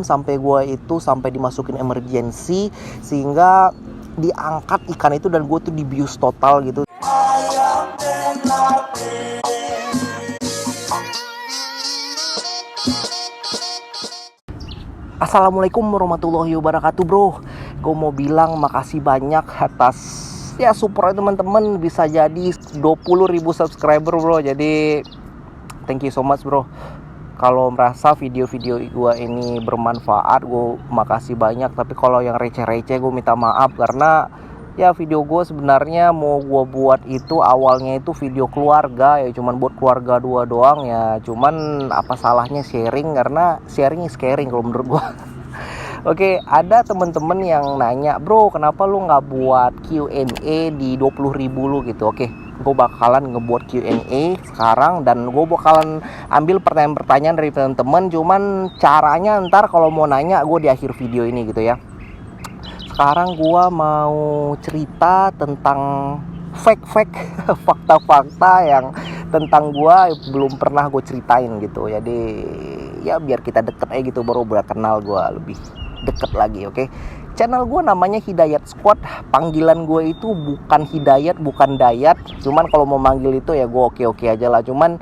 sampai gue itu sampai dimasukin emergency, sehingga diangkat ikan itu dan gue tuh dibius total gitu. Assalamualaikum warahmatullahi wabarakatuh bro. Gue mau bilang makasih banyak atas supportnya teman-teman. Bisa jadi 20.000 subscriber bro. Jadi thank you so much bro. Kalau merasa video-video gue ini bermanfaat, gue makasih banyak. Tapi kalau yang receh-receh gue minta maaf, karena video gue sebenarnya mau gue buat itu awalnya itu video keluarga, cuman buat keluarga dua doang ya. Cuman apa salahnya sharing, karena sharing is caring kalau menurut gue. Oke, ada temen-temen yang nanya, bro kenapa lu nggak buat Q&A di 20.000 lu gitu. Oke, gue bakalan ngebuat Q&A sekarang, dan gue bakalan ambil pertanyaan-pertanyaan dari temen-temen. Cuman caranya ntar kalau mau nanya gue di akhir video ini gitu ya. Sekarang gue mau cerita tentang fake fakta-fakta yang tentang gue belum pernah gue ceritain gitu. Jadi biar kita deket aja gitu, baru kenal gue lebih deket lagi. Oke, channel gue namanya Hidayat Squad. Panggilan gue itu bukan Hidayat, bukan Dayat. Cuman kalau mau manggil itu ya gue oke aja lah. Cuman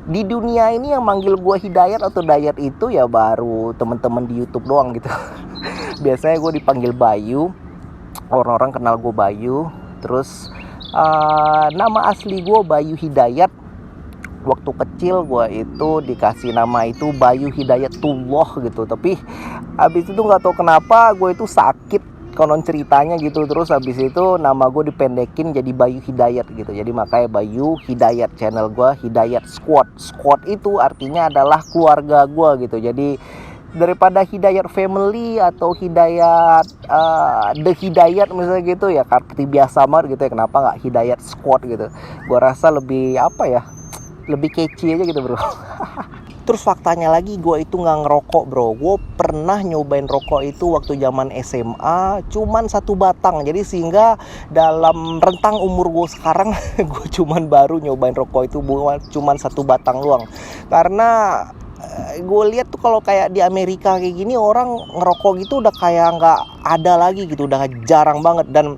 di dunia ini yang manggil gue Hidayat atau Dayat itu ya baru temen-temen di YouTube doang gitu. Biasanya gue dipanggil Bayu, orang-orang kenal gue Bayu. Terus nama asli gue Bayu Hidayat. Waktu kecil gue itu dikasih nama itu Bayu Hidayatullah gitu. Tapi habis itu gak tahu kenapa gue itu sakit konon ceritanya gitu. Terus habis itu nama gue dipendekin jadi Bayu Hidayat gitu. Jadi makanya Bayu Hidayat, channel gue Hidayat Squad. Squad itu artinya adalah keluarga gue gitu. Jadi daripada Hidayat Family atau Hidayat The Hidayat misalnya gitu ya, seperti biasa banget gitu ya, kenapa nggak Hidayat Squad gitu. Gue rasa lebih lebih catchy aja gitu bro. Terus faktanya lagi, gue itu nggak ngerokok bro. Gue pernah nyobain rokok itu waktu zaman SMA, cuman 1 batang. Jadi sehingga dalam rentang umur gue sekarang gue cuman baru nyobain rokok itu cuman 1 batang doang. Karena gue lihat tuh kalau kayak di Amerika kayak gini, orang ngerokok gitu udah kayak nggak ada lagi gitu, udah jarang banget, dan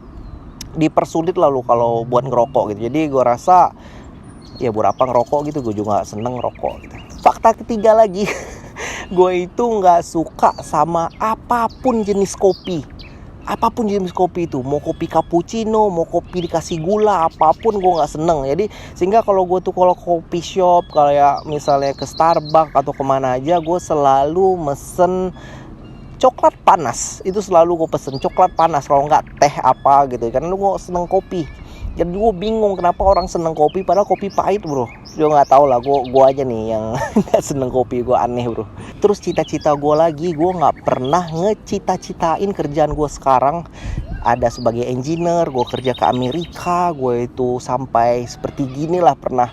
dipersulit lalu kalau buat ngerokok gitu. Jadi gue rasa buat apa ngerokok gitu, gue juga gak seneng ngerokok gitu. Fakta ketiga lagi, gue itu gak suka sama apapun jenis kopi. Apapun jenis kopi itu, mau kopi cappuccino, mau kopi dikasih gula, apapun gue gak seneng. Jadi sehingga kalau gue tuh kalau kopi shop, kayak misalnya ke Starbucks atau kemana aja, gue selalu mesen coklat panas. Itu selalu gue pesen coklat panas, kalau nggak teh apa gitu, karena gue seneng kopi. Jadi gue bingung kenapa orang seneng kopi padahal kopi pahit bro. Gue nggak tahu lah, gue aja nih yang nggak seneng kopi, gue aneh bro. Terus cita-cita gue lagi, gue nggak pernah ngecita-citain kerjaan gue sekarang ada sebagai engineer. Gue kerja ke Amerika, gue itu sampai seperti gini lah, pernah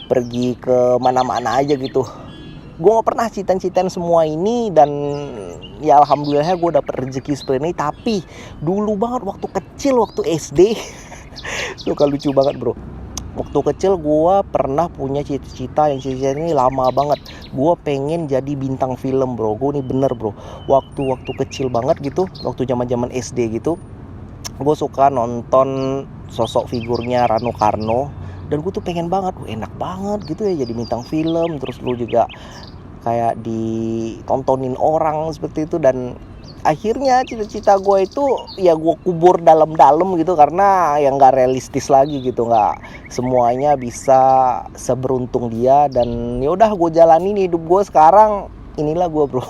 pergi ke mana-mana aja gitu. Gue gak pernah cita-citain semua ini, dan ya alhamdulillah gue dapet rezeki seperti ini. Tapi dulu banget waktu kecil, waktu SD suka lucu banget bro. Waktu kecil gue pernah punya cita-cita, yang cita-cita ini lama banget. Gue pengen jadi bintang film bro. Gue ini bener bro, waktu kecil banget gitu, waktu zaman SD gitu, gue suka nonton sosok figurnya Rano Karno. Dan gue tuh pengen banget, enak banget gitu ya jadi bintang film. Terus lu juga kayak ditontonin orang seperti itu. Dan akhirnya cita-cita gue itu gue kubur dalam-dalam gitu, karena yang gak realistis lagi gitu, gak semuanya bisa seberuntung dia. Dan yaudah gue jalanin hidup gue sekarang, inilah gue bro.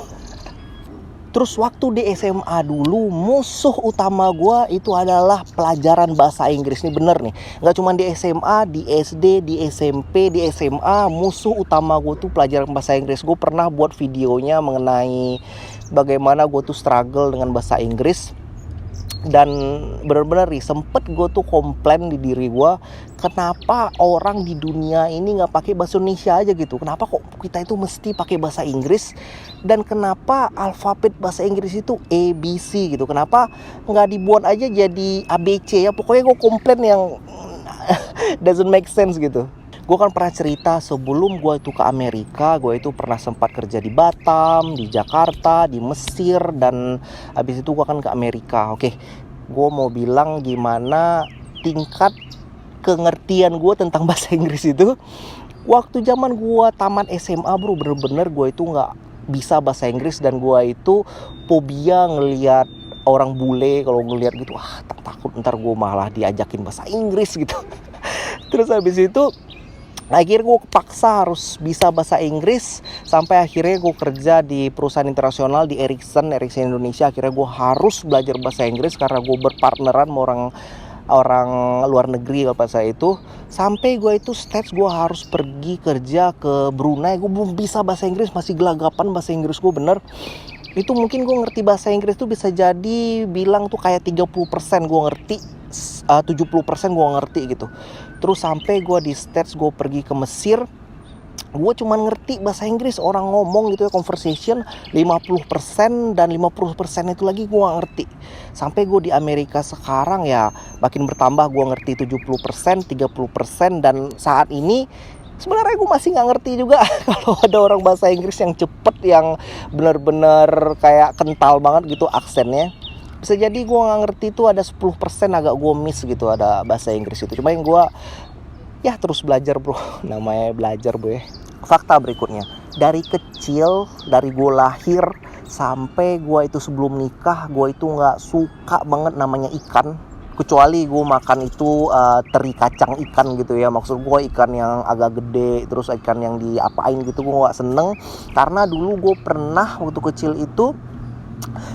Terus waktu di SMA dulu, musuh utama gue itu adalah pelajaran bahasa Inggris. Ini bener nih, gak cuma di SMA, di SD, di SMP, di SMA, musuh utama gue tuh pelajaran bahasa Inggris. Gue pernah buat videonya mengenai bagaimana gue tuh struggle dengan bahasa Inggris. Dan bener-bener nih, sempet gue tuh komplain di diri gue, kenapa orang di dunia ini gak pakai bahasa Indonesia aja gitu. Kenapa kok kita itu mesti pakai bahasa Inggris, dan kenapa alfabet bahasa Inggris itu ABC gitu. Kenapa gak dibuat aja jadi ABC ya. Pokoknya gue komplain yang doesn't make sense gitu. Gue kan pernah cerita sebelum gue itu ke Amerika, gue itu pernah sempat kerja di Batam, di Jakarta, di Mesir, dan habis itu gue kan ke Amerika. Oke, gue mau bilang gimana tingkat pengertian gue tentang bahasa Inggris itu. Waktu zaman gue tamat SMA bro, bener-bener gue itu nggak bisa bahasa Inggris, dan gue itu fobia ngelihat orang bule. Kalau ngelihat gitu, takut ntar gue malah diajakin bahasa Inggris gitu. Terus habis itu akhirnya gue kepaksa harus bisa bahasa Inggris, sampai akhirnya gue kerja di perusahaan internasional di Ericsson Indonesia. Akhirnya gue harus belajar bahasa Inggris karena gue berpartneran sama orang luar negeri pada saat itu. Sampai gue itu stage gue harus pergi kerja ke Brunei, gue belum bisa bahasa Inggris, masih gelagapan bahasa Inggris gue bener. Itu mungkin gue ngerti bahasa Inggris tuh bisa jadi bilang tuh kayak 30% gue ngerti, 70% gue ngerti gitu. Terus sampai gue di stage gue pergi ke Mesir, gue cuma ngerti bahasa Inggris, orang ngomong gitu ya, conversation 50%, dan 50% itu lagi gue gak ngerti. Sampai gue di Amerika sekarang ya makin bertambah, gue ngerti 70%, 30%, dan saat ini sebenarnya gue masih gak ngerti juga. Kalau ada orang bahasa Inggris yang cepet, yang bener-bener kayak kental banget gitu aksennya, bisa jadi gue gak ngerti tuh ada 10% agak gue miss gitu ada bahasa Inggris itu. Cuma yang gue ya terus belajar bro, namanya belajar bro ya. Fakta berikutnya, dari kecil, dari gue lahir sampai gue itu sebelum nikah, gue itu gak suka banget namanya ikan. Kecuali gue makan itu teri kacang ikan gitu ya. Maksud gue ikan yang agak gede, terus ikan yang diapain gitu gue gak seneng. Karena dulu gue pernah waktu kecil itu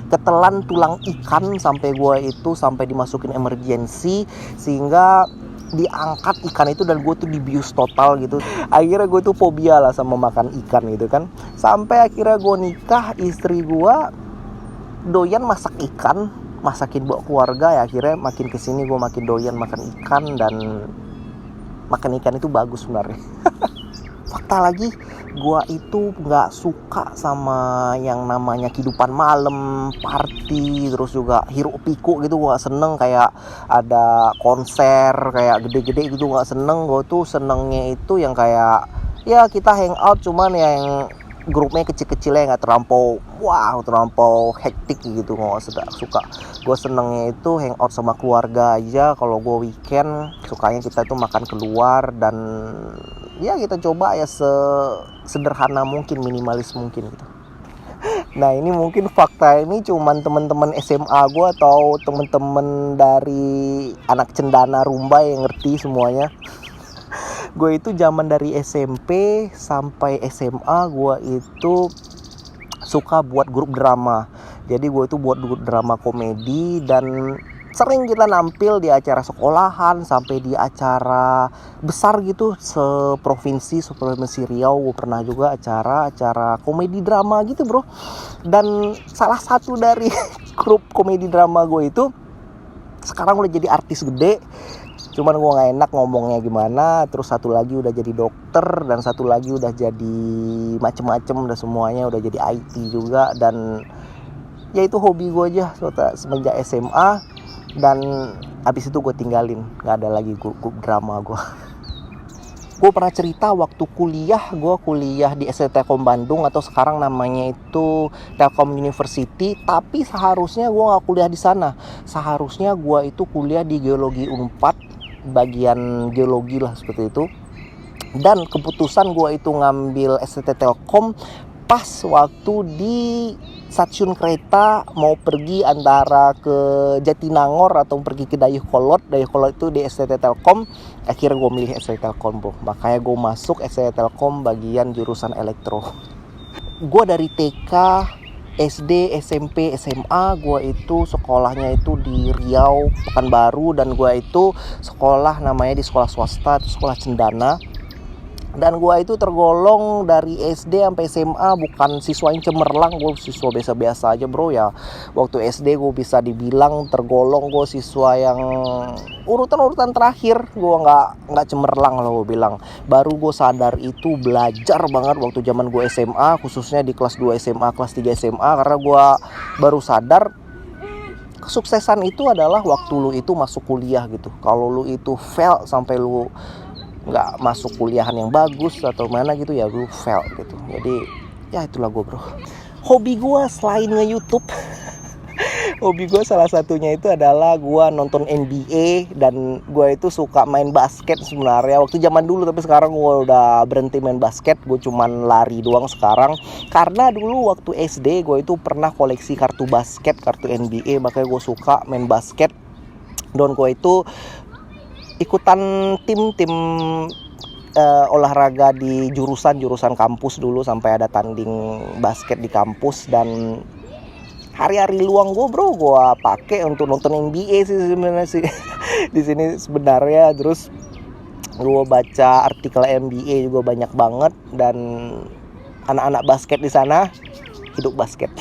ketelan tulang ikan, sampai gue itu sampai dimasukin emergency, sehingga diangkat ikan itu dan gue tuh dibius total gitu. Akhirnya gue tuh fobia lah sama makan ikan gitu kan. Sampai akhirnya gue nikah, istri gue doyan masak ikan, masakin buat keluarga ya. Akhirnya makin kesini gue makin doyan makan ikan, dan makan ikan itu bagus sebenarnya. Fakta lagi, gue itu gak suka sama yang namanya kehidupan malam, party, terus juga hiruk pikuk gitu. Gue gak seneng, kayak ada konser kayak gede-gede gitu, gak seneng. Gue tuh senengnya itu yang kayak ya kita hangout, cuman yang grupnya kecil-kecilnya, gak terlampau hektik gitu. Gue gak suka. Gue senengnya itu hangout sama keluarga aja. Kalau gue weekend sukanya kita tuh makan keluar, dan ya kita coba ya sederhana mungkin, minimalis mungkin gitu. Nah ini mungkin fakta ini cuman teman-teman SMA gue atau teman-teman dari anak cendana rumba yang ngerti semuanya. Gue itu zaman dari SMP sampai SMA gue itu suka buat grup drama. Jadi gue itu buat grup drama komedi, dan sering kita nampil di acara sekolahan sampai di acara besar gitu seprovinsi Riau. Gue pernah juga acara komedi drama gitu bro. Dan salah satu dari grup komedi drama gue itu sekarang udah jadi artis gede. Cuman gue gak enak ngomongnya gimana. Terus satu lagi udah jadi dokter, dan satu lagi udah jadi macem-macem, udah semuanya udah jadi IT juga. Dan ya itu hobi gue aja semenjak SMA. Dan abis itu gue tinggalin, gak ada lagi grup drama gue. Gue pernah cerita waktu gue kuliah di ST Telkom Bandung, atau sekarang namanya itu Telkom University. Tapi seharusnya gue gak kuliah di sana. Seharusnya gue itu kuliah di Geologi Unpad, bagian geologi lah seperti itu. Dan keputusan gue itu ngambil ST Telkom pas waktu di stasiun kereta mau pergi antara ke Jatinangor atau pergi ke Dayeuhkolot itu di STT Telkom. Akhirnya gue milih STT Telkom bro. Makanya gue masuk STT Telkom bagian jurusan elektro. Gue dari TK, SD, SMP, SMA gue itu sekolahnya itu di Riau, Pekanbaru. Dan gue itu sekolah namanya di sekolah swasta, itu sekolah cendana. Dan gue itu tergolong dari SD sampai SMA bukan siswa yang cemerlang. Gue siswa biasa-biasa aja bro ya. Waktu SD gue bisa dibilang tergolong gue siswa yang urutan terakhir. Gue nggak cemerlang lah gue bilang. Baru gue sadar itu belajar banget waktu zaman gue SMA, khususnya di kelas 2 SMA, kelas 3 SMA. Karena gue baru sadar kesuksesan itu adalah waktu lu itu masuk kuliah gitu. Kalau lu itu fail sampai lu nggak masuk kuliahan yang bagus atau mana gitu ya, gue fail gitu. Jadi ya itulah gue bro. Hobi gue selain nge-YouTube hobi gue salah satunya itu adalah gue nonton NBA, dan gue itu suka main basket sebenarnya waktu zaman dulu, tapi sekarang gue udah berhenti main basket. Gue cuman lari doang sekarang, karena dulu waktu SD gue itu pernah koleksi kartu basket, kartu NBA, makanya gue suka main basket. Dan gue itu ikutan tim olahraga di jurusan kampus dulu, sampai ada tanding basket di kampus. Dan hari-hari luang gue bro, gue pakai untuk nonton NBA sih sebenarnya sih di sini sebenarnya. Terus gue baca artikel NBA juga banyak banget, dan anak-anak basket di sana hidup basket.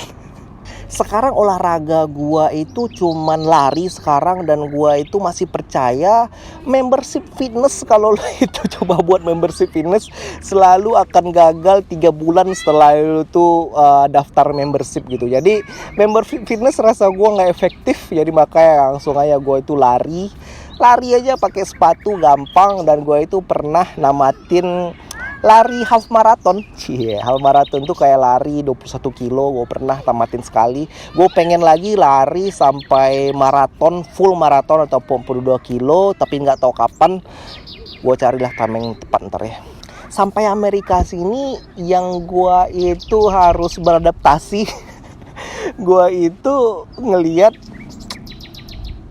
Sekarang olahraga gua itu cuman lari sekarang, dan gua itu masih percaya membership fitness. Kalau lo itu coba buat membership fitness, selalu akan gagal 3 bulan setelah lo tuh daftar membership gitu. Jadi membership fitness rasa gua nggak efektif, jadi makanya langsung aja gua itu lari aja pakai sepatu gampang. Dan gua itu pernah namatin lari half marathon. Half marathon tuh kayak lari 21 kilo. Gue pernah tamatin sekali. Gue pengen lagi lari sampai maraton, full maraton atau 42 kilo, tapi nggak tahu kapan. Gue carilah timing tepat ntar ya. Sampai Amerika sini yang gue itu harus beradaptasi. Gue itu ngelihat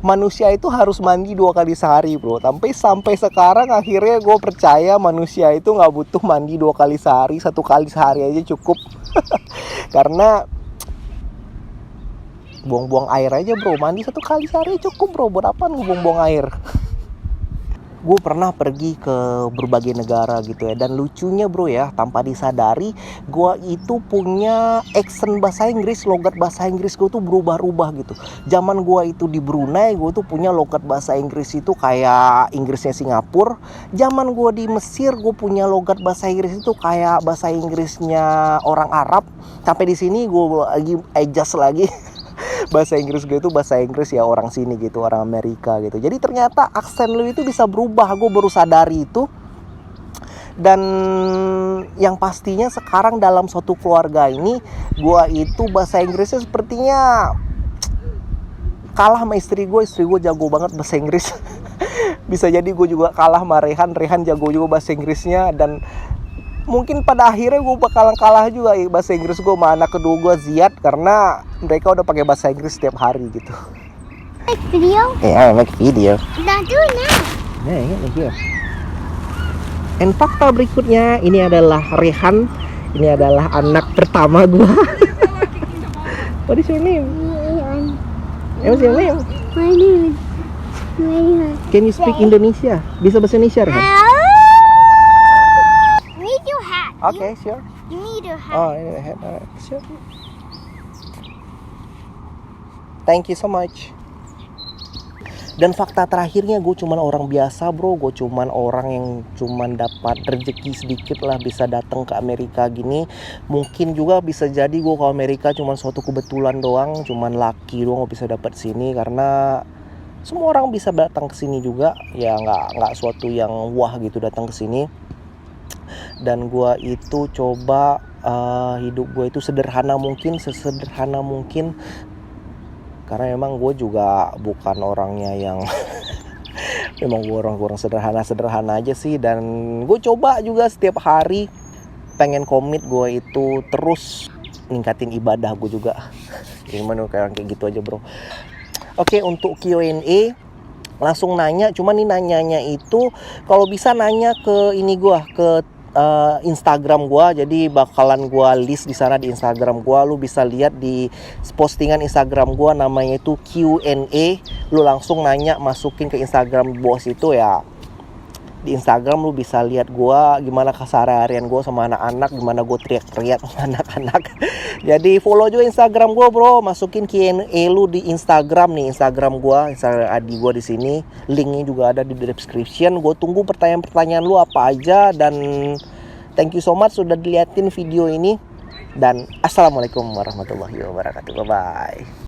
manusia itu harus mandi 2 kali sehari bro. Sampai sekarang akhirnya gue percaya manusia itu gak butuh mandi 2 kali sehari, 1 kali sehari aja cukup. Karena buang-buang air aja bro, mandi 1 kali sehari cukup bro. Buat apaan gue buang-buang air? Gue pernah pergi ke berbagai negara gitu ya. Dan lucunya bro ya, tanpa disadari gue itu punya accent bahasa Inggris. Logat bahasa Inggris gue tuh berubah-ubah gitu. Zaman gue itu di Brunei, gue tuh punya logat bahasa Inggris itu kayak Inggrisnya Singapura. Zaman gue di Mesir, gue punya logat bahasa Inggris itu kayak bahasa Inggrisnya orang Arab. Sampai di sini gue lagi adjust lagi. Bahasa Inggris gue itu bahasa Inggris ya orang sini gitu, orang Amerika gitu. Jadi ternyata aksen lu itu bisa berubah. Gue baru sadari itu. Dan yang pastinya sekarang dalam suatu keluarga ini, gue itu bahasa Inggrisnya sepertinya kalah sama istri gue. Istri gue jago banget bahasa Inggris. Bisa jadi gue juga kalah sama Rehan jago juga bahasa Inggrisnya. Dan mungkin pada akhirnya gue bakalan kalah juga bahasa Inggris gue sama anak kedua gue Ziad, karena mereka udah pakai bahasa Inggris setiap hari gitu. Make video? Yeah, I make video. Now do now. Nah, ini dia. And fakta berikutnya, ini adalah Rehan. Ini adalah anak pertama gue. What is your name? What's your name? My name is Rehan. Can you speak Indonesia? Bisa bahasa Indonesia, Rehan? Need your hat. Okay, sure. You need your hat. Oh, ini Rehan. Alright, sure. Thank you so much. Dan fakta terakhirnya, gue cuman orang biasa bro. Gue cuman orang yang cuman dapat rezeki sedikit lah bisa datang ke Amerika gini. Mungkin juga bisa jadi gue ke Amerika cuman suatu kebetulan doang, cuman laki doang gue bisa dapat sini. Karena semua orang bisa datang ke sini juga, ya nggak suatu yang wah gitu datang ke sini. Dan gue itu coba hidup gue itu sederhana mungkin, sesederhana mungkin. Karena memang gue juga bukan orangnya yang memang gue orang sederhana aja sih. Dan gue coba juga setiap hari pengen komit gue itu terus ningkatin ibadah gue juga. Gimana kayak gitu aja bro. Oke, untuk Q&A langsung nanya. Cuman nih nanyanya itu kalau bisa nanya ke ini gue, ke Instagram gua. Jadi bakalan gua list di sana di Instagram gua. Lu bisa lihat di postingan Instagram gua, namanya itu Q&A. Lu langsung nanya, masukin ke Instagram bos itu ya. Di Instagram lu bisa lihat gua gimana keseharian gua sama anak-anak, gimana gua teriak-teriak sama anak-anak. Jadi follow juga Instagram gua bro, masukin Q&A lu di Instagram nih, Instagram gua, Instagram Adi gua di sini. Linknya juga ada di description. Gua tunggu pertanyaan-pertanyaan lu apa aja. Dan thank you so much sudah diliatin video ini. Dan assalamualaikum warahmatullahi wabarakatuh. Bye bye.